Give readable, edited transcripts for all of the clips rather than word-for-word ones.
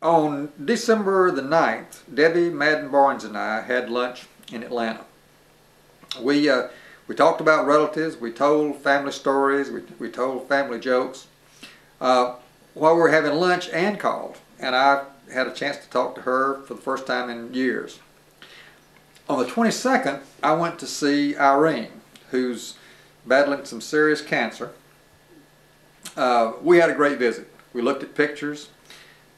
On December the 9th, Debbie Madden Barnes and I had lunch in Atlanta. We talked about relatives, we told family stories, we told family jokes while we were having lunch, and called, and I had a chance to talk to her for the first time in years. On the 22nd, I went to see Irene, who's battling some serious cancer. We had a great visit. We looked at pictures,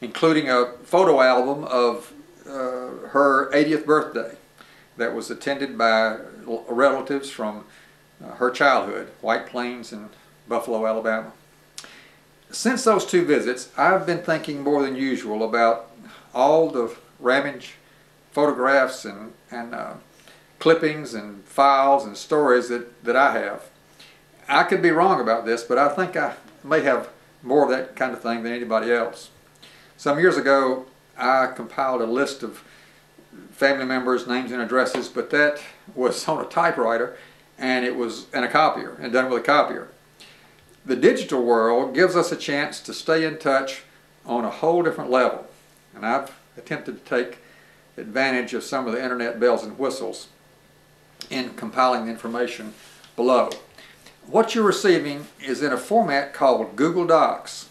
including a photo album of her 80th birthday that was attended by relatives from her childhood, White Plains and Buffalo, Alabama. Since those two visits, I've been thinking more than usual about all the Ramage photographs and clippings and files and stories that I have. I could be wrong about this, but I think I may have more of that kind of thing than anybody else. Some years ago, I compiled a list of family members' names and addresses, but that was on a typewriter, and it was in a copier, and done with a copier. The digital world gives us a chance to stay in touch on a whole different level, and I've attempted to take advantage of some of the internet bells and whistles in compiling the information below. What you're receiving is in a format called Google Docs.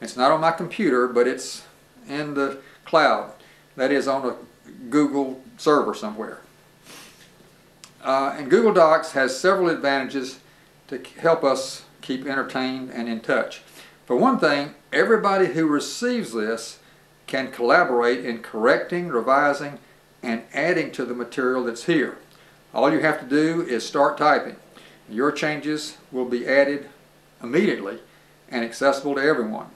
It's not on my computer, but it's in the cloud. That is, on a Google server somewhere. And Google Docs has several advantages to help us keep entertained and in touch. For one thing, everybody who receives this can collaborate in correcting, revising, and adding to the material that's here. All you have to do is start typing. Your changes will be added immediately and accessible to everyone.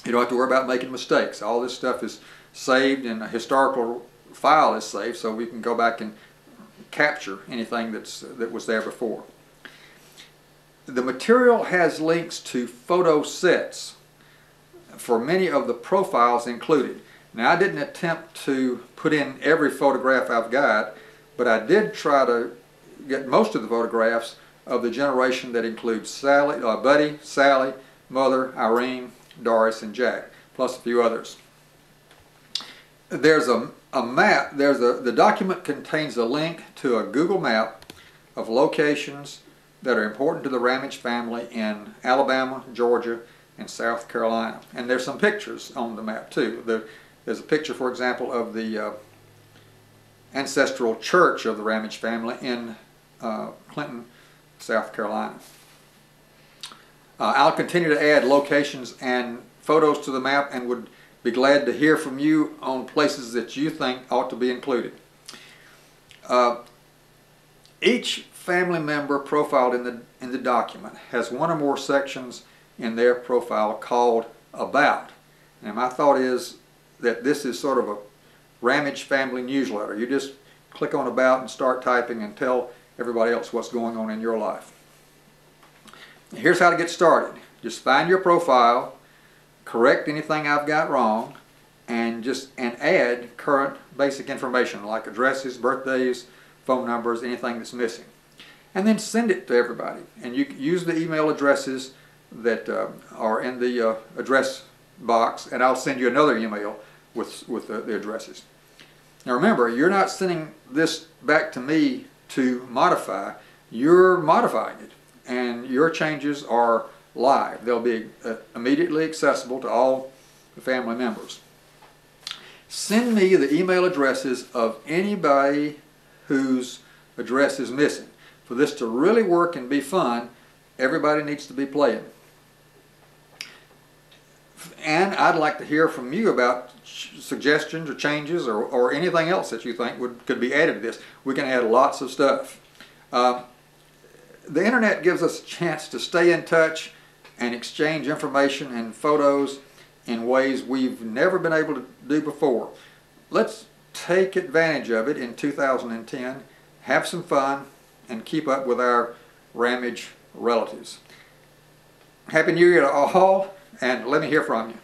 You don't have to worry about making mistakes. All this stuff is saved, and a historical file is saved, so we can go back and capture anything that was there before. The material has links to photo sets for many of the profiles included. Now, I didn't attempt to put in every photograph I've got, but I did try to get most of the photographs of the generation that includes Sally, Buddy, Sally, Mother, Irene, Doris, and Jack, plus a few others. There's a map. The document contains a link to a Google map of locations that are important to the Ramage family in Alabama, Georgia, and South Carolina. And there's some pictures on the map too. There's a picture, for example, of the ancestral church of the Ramage family in Clinton, South Carolina. I'll continue to add locations and photos to the map, and would be glad to hear from you on places that you think ought to be included. Each family member profiled in the document has one or more sections in their profile called About. And my thought is that this is sort of a Ramage family newsletter. You just click on About and start typing and tell everybody else what's going on in your life. Here's how to get started. Just find your profile, correct anything I've got wrong, and add current basic information like addresses, birthdays, phone numbers, anything that's missing. And then send it to everybody. And you use the email addresses that are in the address box, and I'll send you another email with the addresses. Now remember, you're not sending this back to me to modify. You're modifying it, and your changes are live. They'll be immediately accessible to all the family members. Send me the email addresses of anybody whose address is missing. For this to really work and be fun, everybody needs to be playing. And I'd like to hear from you about suggestions or changes or anything else that you think could be added to this. We can add lots of stuff. The internet gives us a chance to stay in touch and exchange information and photos in ways we've never been able to do before. Let's take advantage of it in 2010, have some fun, and keep up with our Ramage relatives. Happy New Year to all, and let me hear from you.